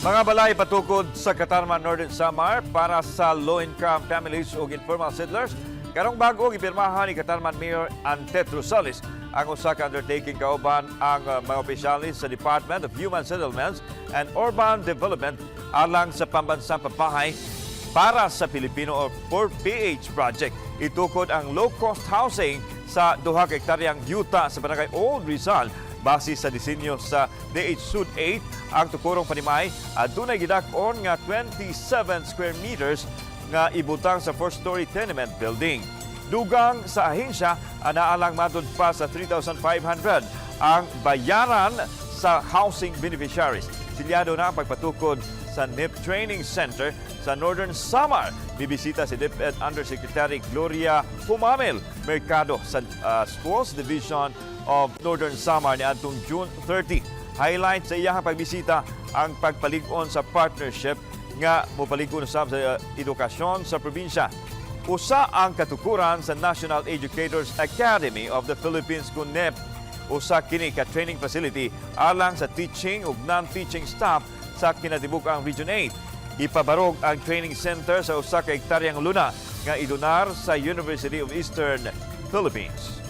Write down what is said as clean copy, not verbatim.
Mga balay patukod sa Catarman, Northern Samar para sa low-income families o informal settlers. Karong bago gipirmahan ni Catarman Mayor Ante Rosales ang usa ka undertaking kauban ang mga opisyalis sa Department of Human Settlements and Urban Development alang sa pambansang papahay para sa Pilipino o 4PH project. Itukod ang low-cost housing sa 2 hektaryang yuta sa barangay Old Rizal. Base sa disenyo sa DH Sud 8, ang tukurong panimay adunay gidakon nga 27 square meters nga ibutang sa 4-story tenement building. Dugang sa ahensya, anaalang madod pa sa 3,500 ang bayaran sa housing beneficiaries. Silyado na ang pagpatukod sa NIP Training Center sa Northern Samar. Bibisita si DepEd Undersecretary Gloria Pumamel Mercado sa Schools Division of Northern Samar ni atong June 30. Highlight sa iyang pagbisita ang pagpalig-on sa partnership nga mopalig-on sa edukasyon sa probinsya. Usa ang katukoran sa National Educators Academy of the Philippines kun NEP. Usa kini ka training facility alang sa teaching ug non-teaching staff sa kinatibuk-ang Region 8. Ipabarog ang training center sa usa ka hektaryang luna nga idonar sa University of Eastern Philippines.